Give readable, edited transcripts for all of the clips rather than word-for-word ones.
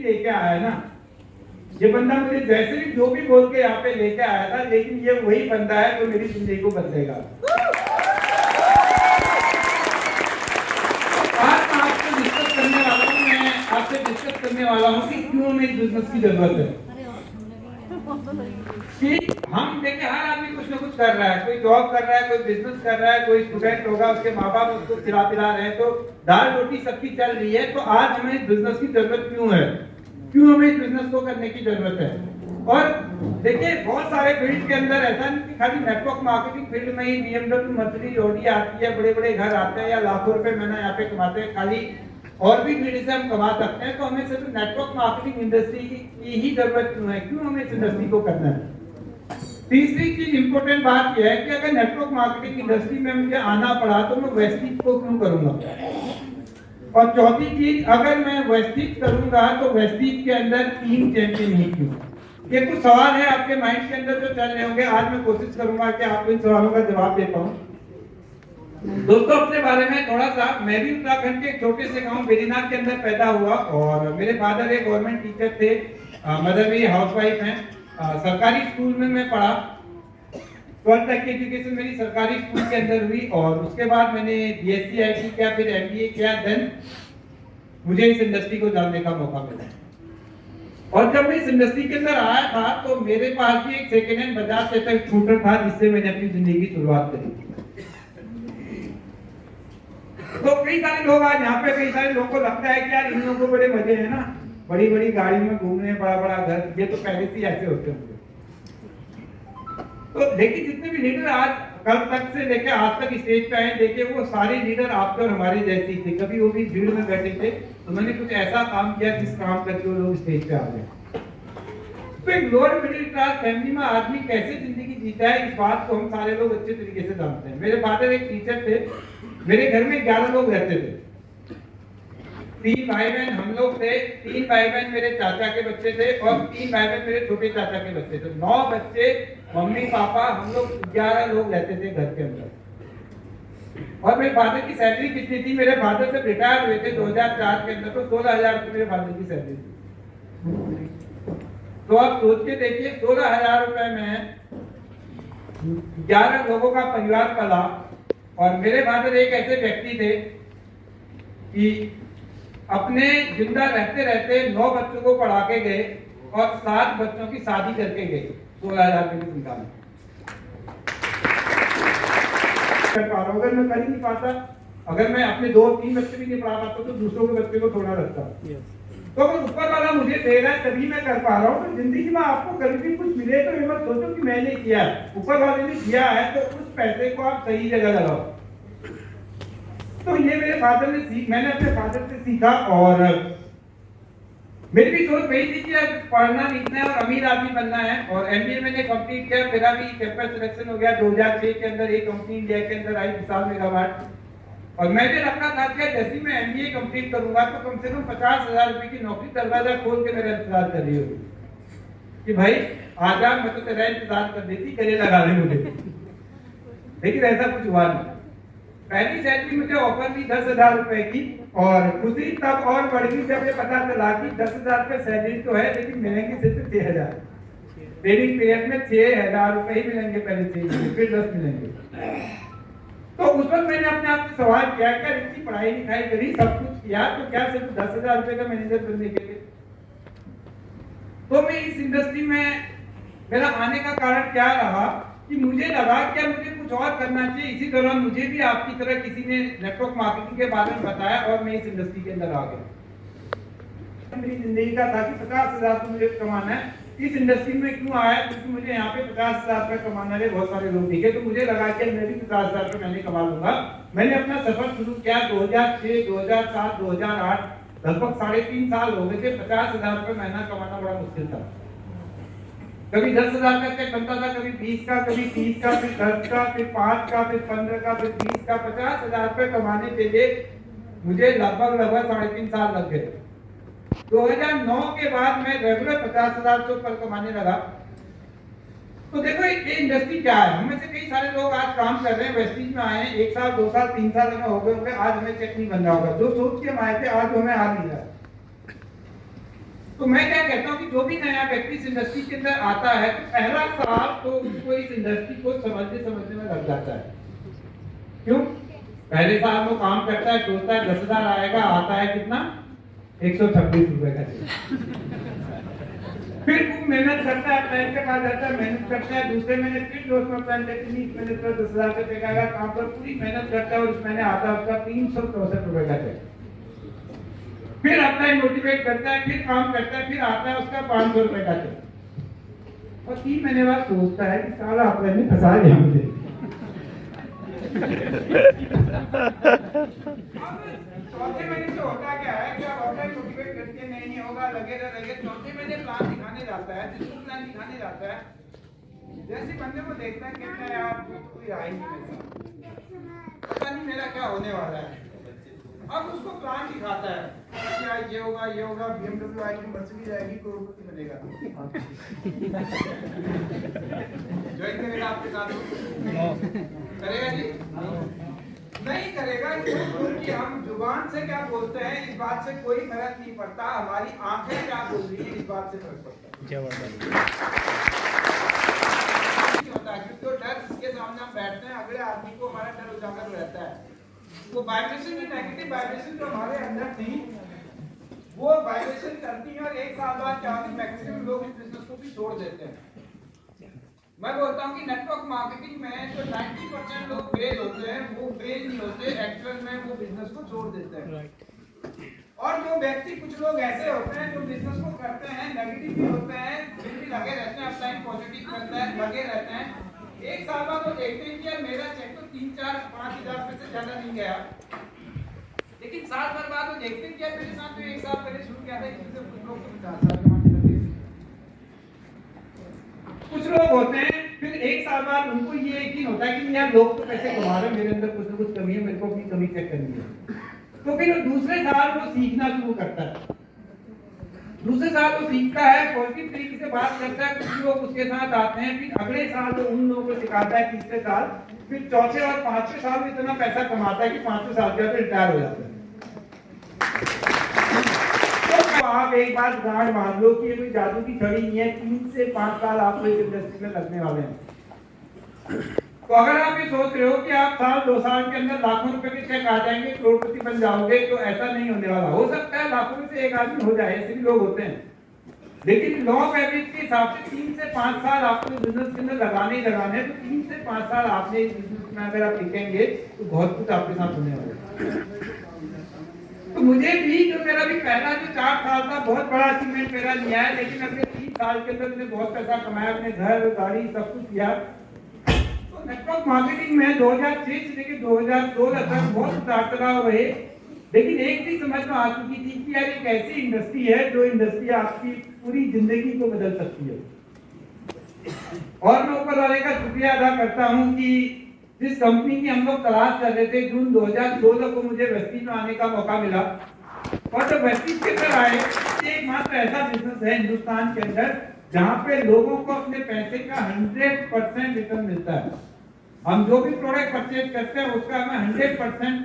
लेके आया ना, ये बंदा मुझे जैसे भी जो भी बोल के यहाँ पे लेके आया था, लेकिन ये वही बंदा है जो मेरी जिंदगी को बदलेगा। आज मैं आपसे डिस्कस करने वाला हूँ कि क्यों हमें इस बिजनेस की जरूरत है। कि हम देखिए हर आदमी कुछ ना कुछ कर रहा है, कोई जॉब कर रहा है, कोई बिजनेस कर रहा है, कोई स्टूडेंट होगा, उसके माँ बाप उसको खिला पिला रहे हैं, तो दाल रोटी सबकी चल रही है। तो आज हमें इस बिजनेस की जरूरत क्यों है, क्यों हमें इस बिजनेस को करने की जरूरत है। और देखिए बहुत सारे फील्ड के अंदर ऐसा नहीं कि खाली नेटवर्क मार्केटिंग फील्ड में ही BMW मर्सिडीज ऑडी आती है, बड़े बड़े घर आते हैं या लाखों रुपए महीना यहाँ पे कमाते हैं, खाली और भी फील्ड से हम कमा सकते हैं। तो हमें सिर्फ नेटवर्क मार्केटिंग इंडस्ट्री की ही जरूरत क्यों है, क्यों हमें इस इंडस्ट्री को करना है। तीसरी चीज इंपॉर्टेंट बात यह है कि अगर नेटवर्क मार्केटिंग इंडस्ट्री में मुझे आना पड़ा तो मैं वेस्टिज को क्यों करूंगा। और चौथी चीज, अगर मैं वेस्टिज करूंगा तो वेस्टिज के अंदर 3 चैंपियन ही क्यों। ये कुछ सवाल है आपके माइंड के अंदर जो चल रहे होंगे। आज मैं कोशिश करूंगा कि आपको इन सवालों का जवाब दे पाऊं। दोस्तों अपने बारे में थोड़ा सा, मैं भी उत्तराखंड के एक छोटे से गांव बेरीनाथ के अंदर पैदा हुआ और मेरे फादर एक गवर्नमेंट टीचर थे, मदर भी हाउसवाइफ हैं। सरकारी स्कूल में मैं पढ़ा, 12th तक की एजुकेशन मेरी सरकारी स्कूल के अंदर हुई और उसके बाद मैंने BSc IT किया, फिर MBA किया। देन मुझे इस इंडस्ट्री को जानने का मौका मिला और जब मैं इस इंडस्ट्री के अंदर आया था तो मेरे पास भी एक second hand Bajaj Chetak scooter था जिससे मैंने अपनी जिंदगी की शुरुआत करी। तो कई सारे लोग आज यहाँ पे, कई सारे लोगों को लगता है कि यार इन लोगों को बड़े मजे हैं ना, बड़ी बड़ी गाड़ी में घूमने, बड़ा बड़ा घर, ये तो पहले से ही ऐसे होते होंगे। तो देखिए जितने भी लीडर आज कल तक से लेके आज तक स्टेज पे आए, देखिए वो सारे लीडर आपके और हमारे जैसे ही थे। कभी वो भी भीड़ में बैठे थे, उन्होंने कुछ ऐसा काम किया जिस काम करके वो लोग स्टेज पे आ गए। तो एक लोअर मिडिल क्लास फैमिली में आदमी कैसे जिंदगी जीता है, इस बात को हम सारे लोग अच्छे तरीके से जानते हैं। मेरे फादर एक टीचर थे, मेरे घर में 11 लोग रहते थे, 3 भाई बहन हम लोग थे। 3 भाई बहन मेरे चाचा के बच्चे थे और 3 भाई बहन मेरे छोटे चाचा के बच्चे थे। 9 बच्चे, मम्मी पापा, हम लोग 11 लोग रहते थे घर के अंदर। और मेरे फादर की सैलरी कितनी थी, मेरे फादर जब रिटायर हुए थे 2004 के अंदर तो 16,000 रुपए मेरे फादर की सैलरी थी। तो आप सोच के देखिए 16,000 रुपए में 11 लोगों का परिवार पला। और मेरे फादर एक ऐसे व्यक्ति थे कि अपने जिंदा रहते रहते 9 बच्चों को पढ़ा के गए और 7 बच्चों की शादी करके गए 16,000 रुपए की तनख्वाह में। अगर मैं कर ही नहीं पाता, अगर मैं अपने 2-3 बच्चे भी नहीं पढ़ा पाता तो दूसरों के बच्चे को थोड़ा रखता। तो अगर ऊपर वाला मुझे दे रहा है तभी मैं कर पा रहा हूँ। तो जिंदगी में आपको कभी भी कुछ मिले तो ये मत सोचो कि मैंने किया, ऊपर वाले ने किया है, तो उस पैसे को आप सही जगह लगाओ। तो ये मेरे फादर ने मैंने अपने फादर से सीखा और मेरी भी सोच वही थी कि पढ़ना लिखना है और अमीर आदमी बनना है। और MBA मैंने कंप्लीट किया, मेरा भी कैंपस सिलेक्शन हो गया 2006 के अंदर। एक कंपनी इंडिया के अंदर आई, विशाल मेगावाट। और मैंने रखा था कि जैसे मैं MBA कंप्लीट करूंगा तो कम से कम 50,000 रुपए की नौकरी दरवाजा खोल के मेरा इंतजार कर रही होगी कि भाई आजा, मैं तो तेरा इंतजार कर रही थी, गले लगा ले मुझे। लेकिन ऐसा कुछ हुआ नहीं। पहली सैलरी मुझे ऑफर थी 10,000 रुपए की और खुशी तब और बढ़ गई जब ये पता चला कि 10,000 रुपए सैलरी तो है लेकिन मिलेंगे सिर्फ 6,000। ट्रेनिंग पीरियड में 6,000 रुपए ही मिलेंगे, पहले 6 महीने, फिर 10 मिलेंगे। तो उस वक्त मैंने अपने आप से सवाल किया कि इतनी पढ़ाई लिखाई करी, सब कुछ किया, तो क्या सिर्फ 10,000 रुपए का मैनेजर बनने के लिए। तो मैं इस इंडस्ट्री में मेरा आने का कारण क्या रहा कि मुझे लगा कि मुझे कुछ और करना चाहिए। इसी दौरान मुझे भी आपकी तरह किसी ने नेटवर्क मार्केटिंग के बारे में बताया और मैं इस इंडस्ट्री के अंदर आ गया। मेरी जिंदगी का था कि 50,000 तो मुझे कमाना है। इस इंडस्ट्री में क्यों आया, क्योंकि मुझे यहाँ पे 50,000 रुपए कमाने वाले बहुत सारे लोग दिखे। तो मुझे लगा कि मैं भी 50,000 रुपए मैंने कमा लूंगा। मैंने अपना सफर शुरू किया 2006, 2007, 2008, लगभग 3.5 साल हो गए थे। 50,000 रुपए महीना कमाना बड़ा मुश्किल था। कभी 10,000 का चेक बनता था, कभी 20 का, कभी 30 का, फिर 10 का, फिर 5 का, फिर 15 का, फिर 20 का। 50,000 रुपए कमाने के लिए मुझे लगभग 3.5 साल लग गए। 2009 के बाद मैं रेगुलर 50,000 से ऊपर कमाने लगा। तो देखो ये इंडस्ट्री क्या है। हम में से कई सारे लोग आज काम कर रहे हैं, वेस्टिज में आए हैं, 1 साल 2 साल 3 साल हमें हो गए होंगे, आज हमें चेक नहीं बन रहा होगा। जो सोच के हम आए थे आज हमें आ नहीं रहा। तो मैं क्या कहता हूँ कि जो भी नया व्यक्ति इस इंडस्ट्री के अंदर आता है तो पहला साल तो उसको इस इंडस्ट्री को समझने में लग जाता है। क्यों? पहले साल में काम करता है, सोचता है 10,000 आएगा, आता है कितना 126 रुपए का। फिर खूब मेहनत करता है, टाइम के बाद जाता है, मेहनत करता है, दूसरे महीने फिर 200 प्लान लेते हैं, इस महीने 10,000 रुपए का काम पर पूरी मेहनत करता है और इस महीने आता है उसका 364 रुपए का चेक। फिर अपना मोटिवेट करता है, फिर काम करता है, फिर आता है उसका 500 रुपए का चेक और 3 महीने बाद सोचता है कि साला आपने ने फंसा दिया मुझे। चौथे महीने से होता क्या है कि आप अपना मोटिवेट करके नहीं होगा, लगे चौथे महीने प्लान दिखाने जाता है, जिसको प्लान दिखाने जाता है, जैसे बंदे को देखता है कहता है यार कोई आए नहीं, पता नहीं मेरा क्या होने वाला है। अब उसको प्लान दिखाता है कि ये होगा, BMW आएगी, मर्सिडीज आएगी, करोड़पति बनेगा। ज्वाइन करेगा आपके साथ? करेगा जी? नहीं करेगा, क्योंकि हम जुबान से क्या बोलते हैं इस बात से कोई फर्क नहीं पड़ता, हमारी आंखें क्या बोल रही है इस बात से फर्क पड़ता है। क्योंकि डर जिसके सामने हम बैठते हैं, अगले आदमी को हमारा डर उजागर रहता है। वो वाइब्रेशन की नेगेटिव वाइब्रेशन जो हमारे अंदर थी वो वाइब्रेशन करती है और 1 साल बाद क्या होता है, मैक्सिमम लोग इस बिजनेस को भी छोड़ देते हैं। मैं बोलता हूँ कि नेटवर्क मार्केटिंग में जो 90% लोग फेल होते हैं वो फेल नहीं होते, एक्चुअल में वो बिजनेस को छोड़ देते हैं। और जो व्यक्ति, कुछ लोग ऐसे होते हैं जो बिजनेस को करते हैं, नेगेटिव भी होते हैं, फिर भी लगे रहते हैं, अपना पॉजिटिव करता है, लगे रहते हैं। 1 साल बाद वो देखते हैं कि यार मेरा चेक तो 3-4-5 हज़ार से ज्यादा नहीं गया, लेकिन साल भर बाद वो देखते हैं कि यार मेरे साथ तो 1 साल पहले शुरू किया था, इसमें से कुछ लोग तो 50,000 कमाने लगे। कुछ लोग होते हैं फिर 1 साल बाद उनको ये यकीन होता है कि यार लोग तो पैसे कमा रहे हैं, मेरे अंदर कुछ ना कुछ कमी है, मेरे को अपनी कमी चेक करनी है। तो फिर दूसरे साल वो सीखना शुरू करता है, दूसरे साल वो सीखता है, पॉजिटिव तरीके से बात करता है, कुछ लोग उसके साथ आते हैं, फिर अगले साल वो उन लोगों को सिखाता है, तीसरे साल, फिर चौथे और 5वें साल में इतना पैसा कमाता है कि 5वें साल के बाद रिटायर हो जाता है। तो आप एक बात गांड मान लो कि ये कोई जादू की छड़ी नहीं है, 3 से 5 साल आपको इस इंडस्ट्री में लगने वाले हैं। तो अगर आप ये सोच रहे हो कि आप साल 2 साल के अंदर लाखों रुपए के चेक आ जाएंगे, करोड़पति बन जाओगे, तो ऐसा नहीं होने वाला। हो सकता है लाखों में से एक आदमी हो जाए, ऐसे भी लोग होते हैं, लेकिन लॉ ऑफ एवरेज के हिसाब से 3 से 5 साल आपको बिजनेस के अंदर लगाने ही लगाने हैं। तो 3 से 5 साल आपने इस बिजनेस में अगर आप टिकेंगे तो बहुत कुछ आपके साथ होने वाला है। तो मुझे भी जो मेरा भी पहला जो 4 साल था बहुत बड़ा अचीवमेंट मेरा नहीं आया, लेकिन अगले 3 साल के अंदर मैंने बहुत पैसा कमाया, अपने घर गाड़ी सब कुछ किया। तो नेटवर्क मार्केटिंग में 2006 से लेकर 2016 तक बहुत उतार चढ़ाव रहे, लेकिन एक चीज समझ में आ चुकी थी कि यार एक ऐसी इंडस्ट्री है जो इंडस्ट्री आपकी पूरी जिंदगी को बदल सकती है। और मैं ऊपर वाले का शुक्रिया अदा करता हूँ कि जिस कंपनी की हम लोग तलाश कर रहे थे, जून 2016 को मुझे वेस्टीज में आने का मौका मिला। और जब वेस्टीज के अंदर आए, एकमात्र ऐसा बिजनेस है हिंदुस्तान के अंदर जहाँ पे लोगों को अपने पैसे का 100% रिटर्न मिलता है। हम जो भी प्रोडक्ट परचेज करते हैं उसका हमें 100%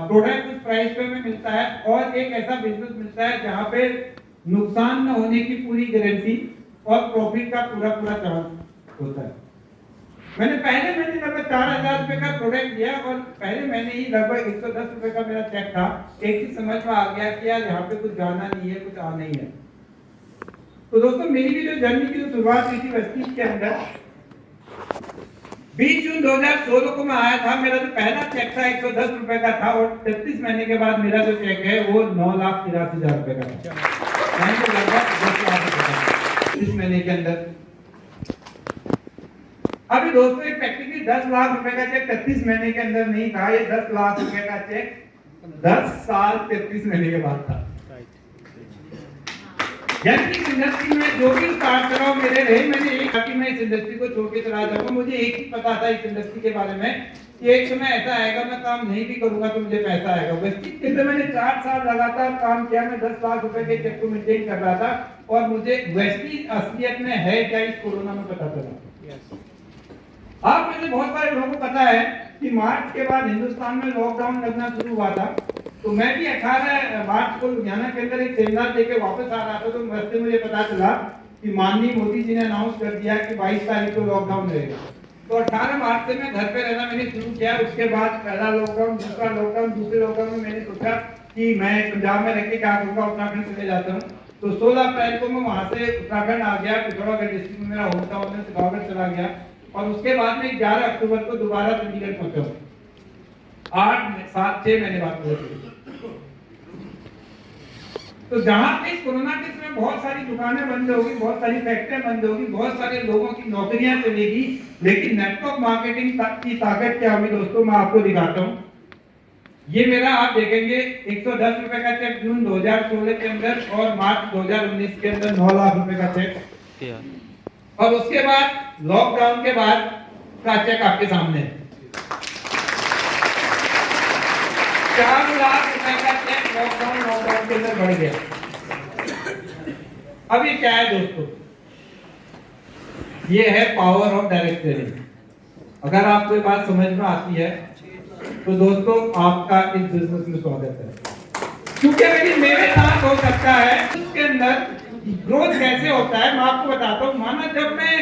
प्रोडक्ट उस प्राइस पे में मिलता है, और एक ऐसा बिजनेस मिलता है जहाँ पे नुकसान न होने की पूरी गारंटी और प्रॉफिट का पूरा चांस होता है। मैंने पहले महीने लगभग 4,000 रुपए का प्रोडक्ट लिया और पहले महीने ही लगभग 110 रुपए का मेरा चेक था। एक चीज समझ में आ गया कि यार यहाँ पे कुछ जाना नहीं है, कुछ आ नहीं है। तो दोस्तों मेरी भी जो जर्नी की जो शुरुआत हुई थी वेस्टीज के अंदर, 20 जून 2016 को मैं आया था। मेरा जो पहला चेक था 110 रुपए का था, और 33 महीने के बाद मेरा जो चेक है वो 9,83,000 रुपए का था। लगभग 10 लाख रुपए इस महीने के अंदर। अभी दोस्तों एक प्रैक्टिकली 10 लाख रुपए का चेक 33 महीने के अंदर नहीं था, ये 10 लाख रुपए का चेक 10 साल 33 महीने के बाद था। यानी इस इंडस्ट्री में जो भी उतार चढ़ाव मेरे रहे, मैंने एक कि मैं इस इंडस्ट्री को छोड़ के चला जाऊंगा। मुझे एक ही पता था इस इंडस्ट्री के बारे में कि एक समय ऐसा आएगा मैं काम नहीं भी करूंगा तो मुझे पैसा आएगा। वेस्टीज के अंदर मैंने 4 साल लगातार काम किया, मैं 10 लाख रुपए के चेक को मेंटेन कर रहा था, और मुझे वेस्टीज असलियत में है क्या इस कोरोना में पता चला। आप में से बहुत सारे लोगों को पता है कि मार्च के बाद हिंदुस्तान में लॉकडाउन लगना शुरू हुआ था। तो मैं भी 18 मार्च को लुधियाना के अंदर एक सेमिनार देके वापस आ रहा था, तो रास्ते मुझे पता चला कि माननीय मोदी जी ने अनाउंस कर दिया कि 22 तारीख को लॉकडाउन रहेगा। तो 18 मार्च से मैं घर पे रहना मैंने शुरू किया। उसके बाद पहला लॉकडाउन, दूसरा लॉकडाउन, दूसरे लॉकडाउन में मैंने सोचा कि मैं पंजाब में रह के क्या करूँगा, उत्तराखंड चले जाता हूँ। तो 16 अप्रैल को मैं वहाँ से उत्तराखंड आ गया, पिथौरागढ़ डिस्ट्रिक्ट में मेरा होम टाउन है, पिथौरागढ़ चला गया। और उसके बाद में 11 अक्टूबर को दोबारा चंडीगढ़ पहुंचा। 8, 7, 6 महीने बाद पहुंचे। तो जहां पे कोरोना के समय बहुत सारी दुकानें बंद होगी, बहुत सारी फैक्ट्रियां बंद होगी, बहुत सारे लोगों की नौकरियां चलेगी, लेकिन नेटवर्क मार्केटिंग की ताकत क्या होगी दोस्तों, मैं आपको दिखाता हूं। ये मेरा आप देखेंगे 110 रुपए का चेक जून 2016 के अंदर और मार्च 2019 के अंदर 9 लाख रुपए का चेक। और उसके बाद लॉकडाउन के बाद का चेक आपके सामने है, 4 लाख रुपए का चेक लॉकडाउन के अंदर बढ़ गया। अब ये क्या है दोस्तों, ये है पावर ऑफ डायरेक्ट सेलिंग। अगर आपको ये बात समझ में आती है तो दोस्तों आपका इस बिजनेस में स्वागत है, क्योंकि मेरे साथ हो सकता है। इसके अंदर ग्रोथ कैसे होता है मैं आपको बताता हूँ। माना जब मैं